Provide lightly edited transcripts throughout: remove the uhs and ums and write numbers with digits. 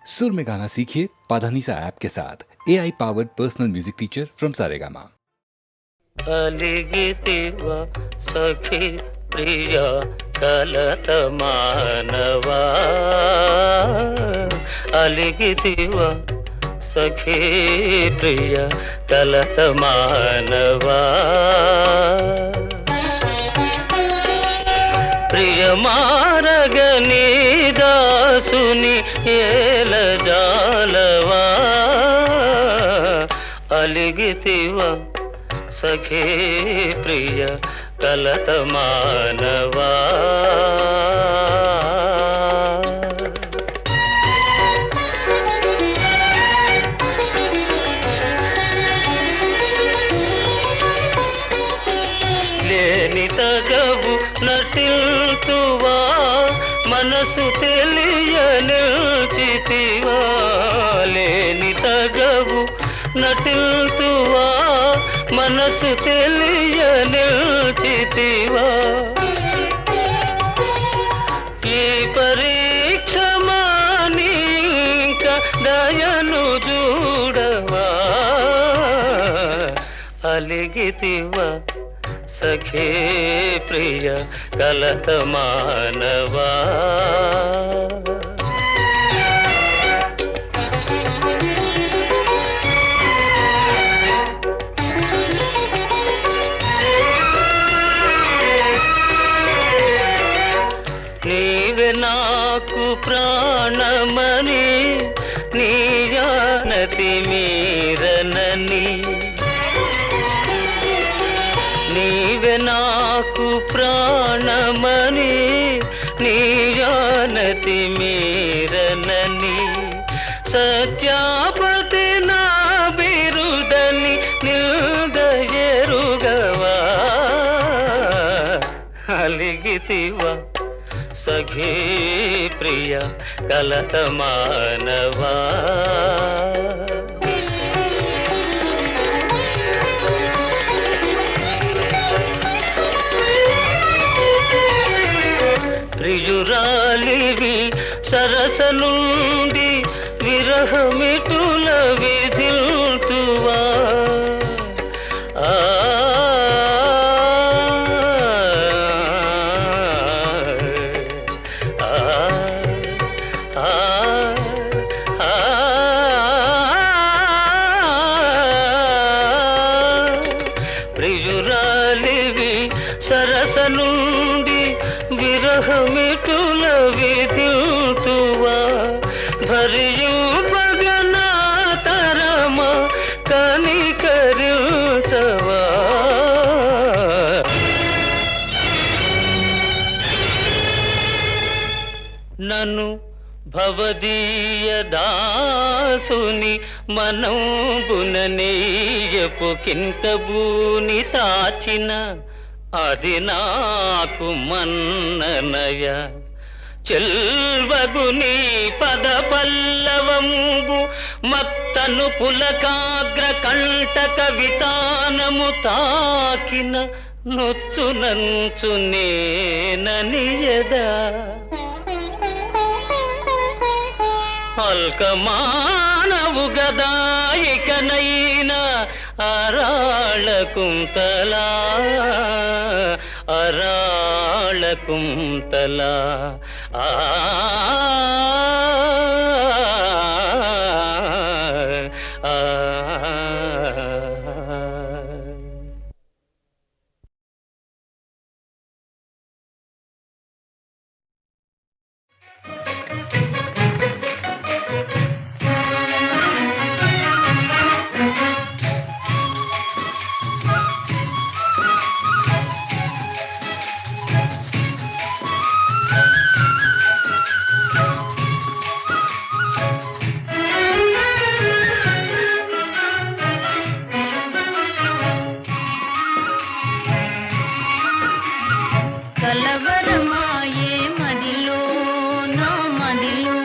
सुर में गाना सीखिए पाधानीसा ऐप के साथ AI powered personal music teacher from Saregama. అలిగితివ సఖి ప్రియ కలత మానవా అలిగితివ సఖి ప్రియ కలత మానవా ప్రియ మారగని దాసుని ఏల జాలవా అలిగితివ సఖీ ప్రియ కలత మానవా లేని తగవు నటిల్తువా మనసు తెలియనిల్చితివా లేని తగవు నటిల్తువా మనసు తెలియనిల్చితివా ఈ పరీక్ష మానింక దయను చూడవా అలిగితివా సఖీ ప్రియ కలత మానవా నీవే నాకు ప్రాణమని నీ జానతి మీరనని నీవే నాకు ప్రాణమని నీ జానతి మీరనని సత్యాపతి నా బిరుదని నిల్దయరుగవా అలిగితివా సఖీ ప్రియ కలత మానవా ప్రియురాలివి సరస నుండి విరహమిటుల విధిల్తువా ప్రియురాలివి సరస నుండి విరహమిటుల విధిల్తువా భరియు పగనా తరమ కనికరించవా నన్ను భవదీయ దాసుని మనంబుననేయపు కింకబూని తాచిన అది నాకు మన్ననయ చెల్వగుని పద పల్లవంబు మత్తను పులకాగ్ర కంటక వితానము తాకిన నొచ్చునంచు నేననియదా అల్కమానవు గదాయికనైనా అరాళ కుంతలా అరాళ కుంతలా ఆ కలవరమాయే మదిలో నా మదిలో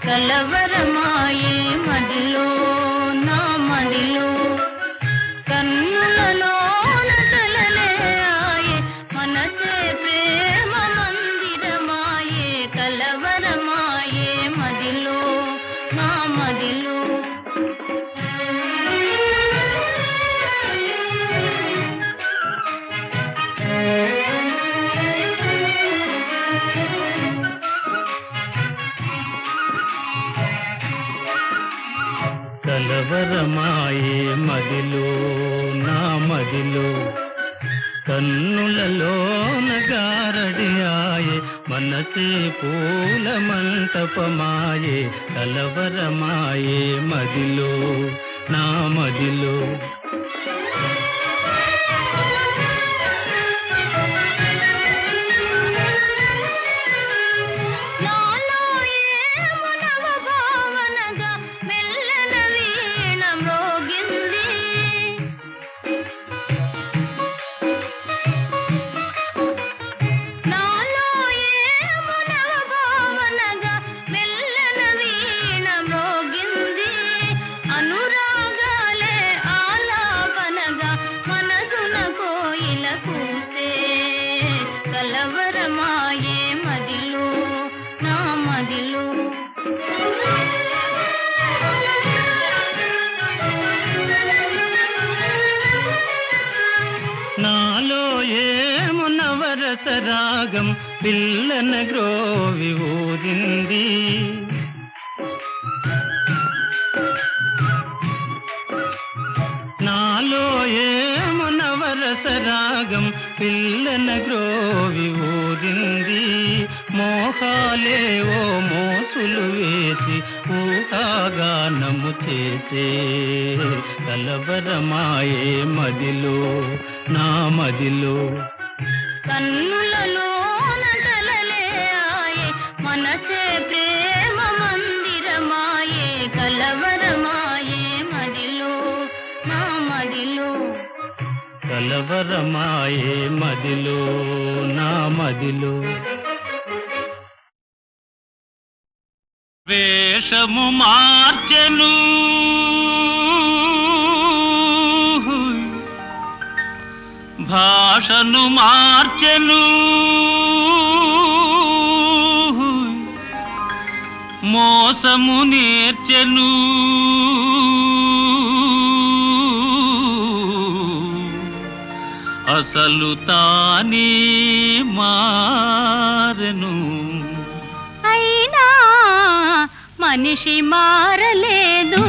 కలవరమాయే మదిలో నా మదిలో కన్నులలో నదలలే ఆయే మనసే ప్రేమ మందిరమాయే కలవరమాయే మదిలో నా మదిలో కలవరమాయే మదిలో నా మదిలో కన్నులలోన గారడియాయే మనసే పూల మంటపమాయే కలవరమాయే మదిలో నా మదిలో నాలో ఏమో నవ భావనగా మెల్లన వీణ మ్రోగింది నాలో ఏమో నవ భావనగా మెల్లన వీణ మ్రోగింది అనురాగాలే ఆలాపనగా మనసున కోయిల కూసే కలవరమాయే మదిలో నా మదిలో నాలో ఏము నవరస రాగం పిల్లన గ్రోవి ఊదింది నాలో ఏము నవరస రాగం పిల్లన గ్రోవి ఊదింది మోహాలేవో మోసులు వేసి ఊహాగానము చేసే కలవరమాయే మదిలో నా మదిలో కన్నులలోన కలలే ఆయే మనసే ప్రేమ మందిరమాయే కలవరమాయే మదిలో నా మదిలో కలవరమాయే మదిలో నా మదిలో వేషము మార్చెను భాషను మార్చెను మోసము నేర్చెను అసలు తానే మారెను అయినా మనిషి మారలేదు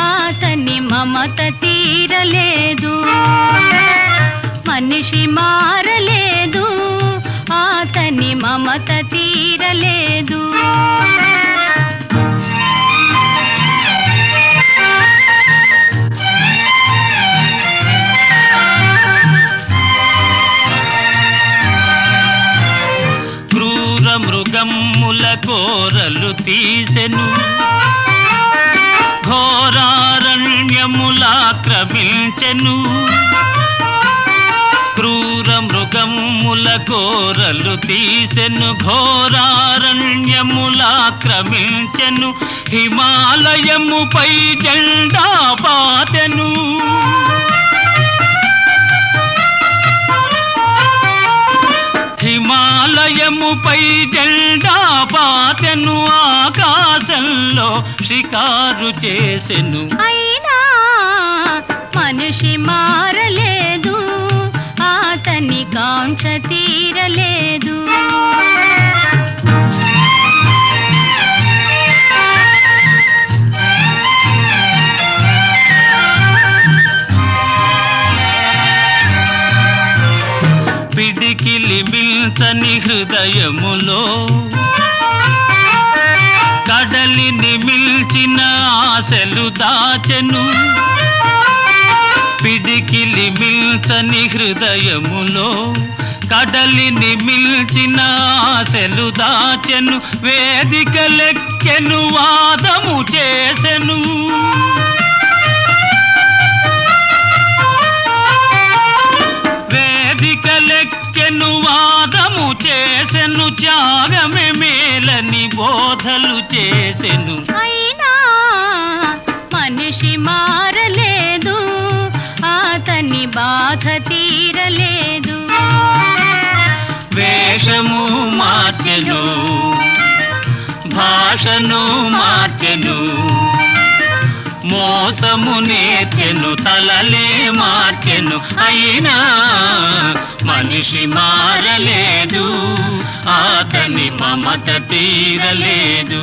అతని మమత తీరలేదు మనిషి మారలేదు అతని మమత తీరలేదు క్రూర మృగమ్ముల కోరలు తీసెను ఘోరారణ్యములాక్రమించెను క్రూర మృగమ్ముల కోరలు తీసెను ఘోరారణ్యములాక్రమించెను హిమాలయముపై జెండా పాతెను హిమాలయముపై జెండా పాతెను ఆకాశంలో షికారు చేసెను అయినా మనిషి మారలేదు అతని కాంక్ష తీరలేదు పిడికిలి మిల్చని హృదయములో కడలిని మిల్చిన ఆశలు దాచెను పిడికిలి మిల్చని హృదయములో కడలిని మిల్చిన ఆశలు దాచెను వేదికలెక్కెను వాదము చేసెను వేదికలెక్కెను వాదము చేసెను త్యాగమే మేలని బోధలు చేసెను అయినా మనిషి మారలేదు అతని బాధ తీరలేదు వేషము మార్చెను భాషను మార్చెను, మోసము నేర్చెను, తలలే మార్చెను. అయినా మనిషి మారలేదు, అతని మమత తీరలేదు.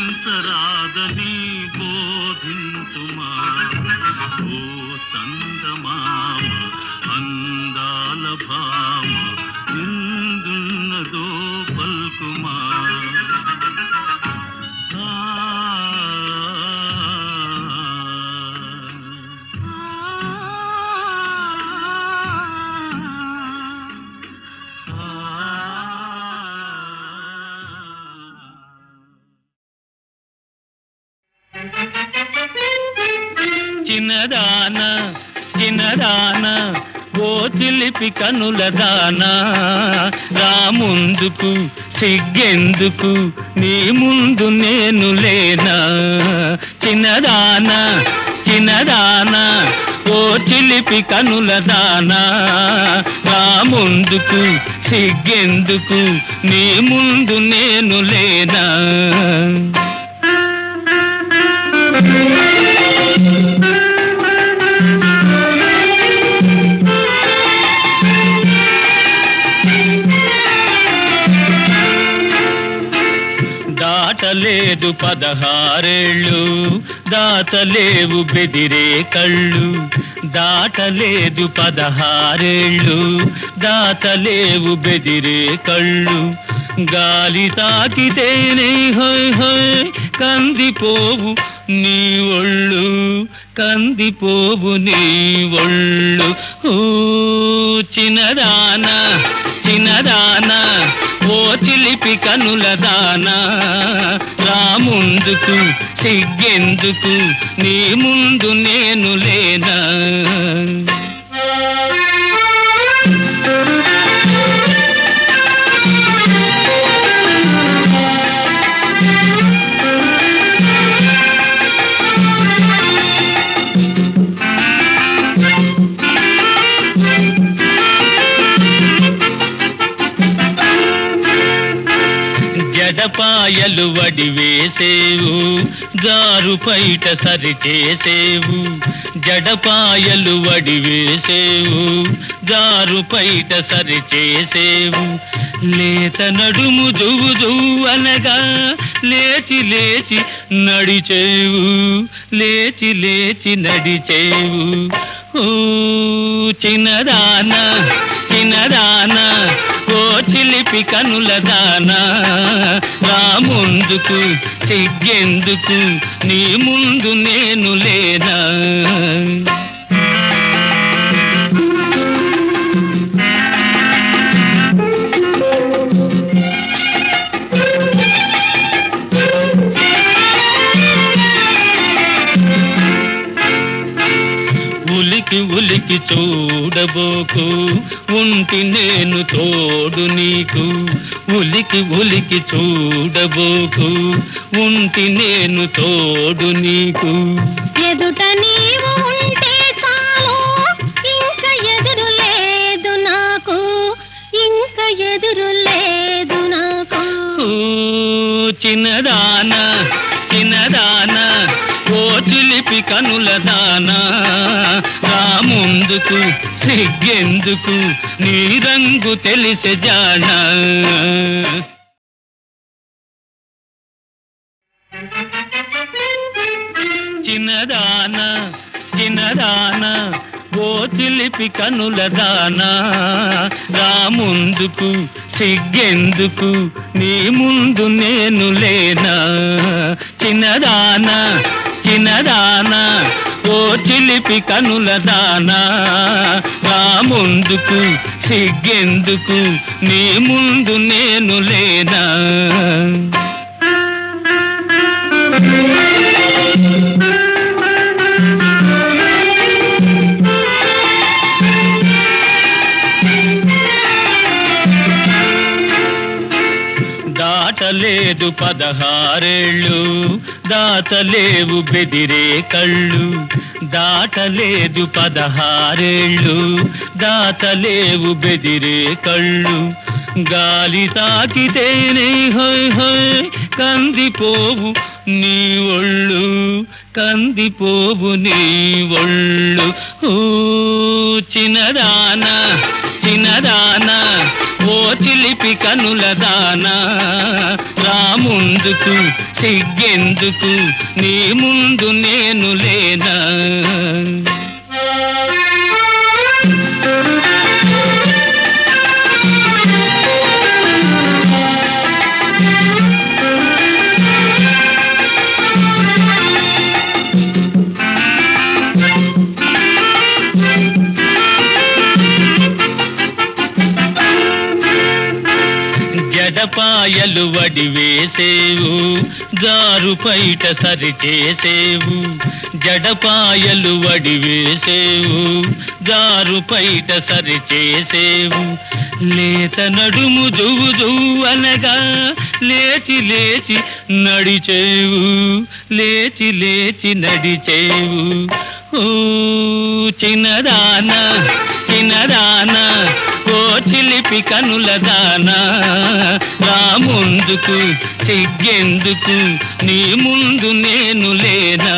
ఆలసించరాదని బోధించుమా. ఓ చందమామ అందాల భామ ఎందున్నదో పల్కుమా. చిన్నదానా చిన్నదానా ఓ చిలిపి కనుల దానా, రా ముందుకు సిగ్గెందుకు నీ ముందు నేను లేనా. చిన్నదానా చిన్నదానా ఓ చిలిపి కనుల దానా, రా ముందుకు సిగ్గెందుకు నీ ముందు నేను లేనా. దాటలేదు 16 ఏళ్ళు, దాచలేవు బెదిరే కళ్ళు. దాటలేదు 16 ఏళ్ళు, దాచలేవు బెదిరే కళ్ళు. గాలి తాకితేనే హోయ్ హోయ్ కందిపోవు నీ ఒళ్ళు, కందిపోవు నీ ఒళ్ళు. ఓ చిన్నదానా చిన్నదానా ఓ చిలిపి కనుల దానా, రా ముందుకు సిగ్గెందుకు నీ ముందు నేను లేనా. జడపాయలు వడివేసేవు జారు పైట సరిచేసేవు. జడపాయలు వడివేసేవు జారు పైట సరిచేసేవు. లేత నడుము దువ్వు దువ్వు అనగా లేచి లేచి నడిచేవు, లేచి లేచి నడిచేవు. ఓ చిన్నదానా చిన్నదానా ఓ చిలిపి కనుల దానా, నా ముందుకు సిగ్గెందుకు నీ ముందు నేను లేనా. ఉలికి ఉలికి చూడబోకు ఉంటి నేను తోడు నీకు. ఉలికి ఉలికి చూడబోకు ఉంటి నేను తోడు నీకు. ఎదుట నీవు ఉంటే చాలు ఇంక ఎదురు లేదు నాకు, ఇంక ఎదురు లేదు నాకు. ఓ చిన్నదానా చిన్నదానా ఓ చిలిపి కనుల దానా, నా ముందుకు సిగ్గెందుకు నీ రంగు తెలిసే జానా. చిన్నదానా చిన్నదానా ఓ చిలిపి కనుల దానా, నా ముందుకు సిగ్గెందుకు నీ ముందు నేను లేనా. చిన్నదానా చిన్నదానా ఓ చిలిపి కనుల దానా, నా ముందుకు సిగ్గెందుకు నీ ముందు నేను లేనా. దాటలేదు 16 దాచలేవు బెదిరే కళ్ళు. దాటలేదు 16 దాచలేవు బెదిరే కళ్ళు. గాలి తాకితేనే హోయ్ హోయ్ కందిపోవు నీ ఒళ్ళు, కందిపోవు నీ ఒళ్ళు. ఓ చిన్నదానా చిన్నదానా ఓ చిలిపి కనుల దానా, నా ముందుకు సిగ్గెందుకు నీ ముందు నేను లేనా. జడపాయలు వడివేసేవు జారు పైట సరిచేసేవు. జడపాయలు వడివేసేవు జారు పైట సరిచేసేవు. లేత నడుము దువ్వు దువ్వు అనగా లేచి లేచి నడిచేవు, లేచి లేచి నడిచేవు. ఓ చిన్నదానా చిన్నదానా ఓ చిలిపి కనుల దానా, నా ముందుకు సిగ్గెందుకు నీ ముందు నేను లేనా.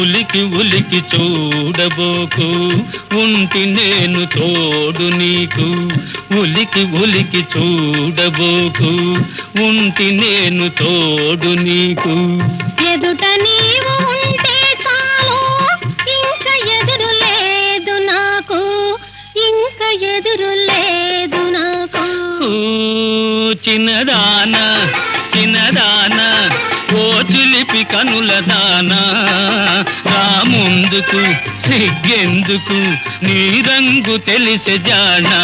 ఉలికి ఉలికి చూడబోకు ఉంటి నేను తోడు నీకు. ఉలికి ఉలికి చూడబోకు ఉంటి నేను తోడు నీకు. ఎదుట నీవు ఉంటే చాలు ఇంక ఎదురు లేదు నాకు, ఇంక ఎదురు లేదు నాకు. ఓ చిన్నదానా చిన్నదానా ఓ చిలిపి కనుల దానా రా ముందుకు సిగ్గెందుకు నీ రంగు తెలిసే జానా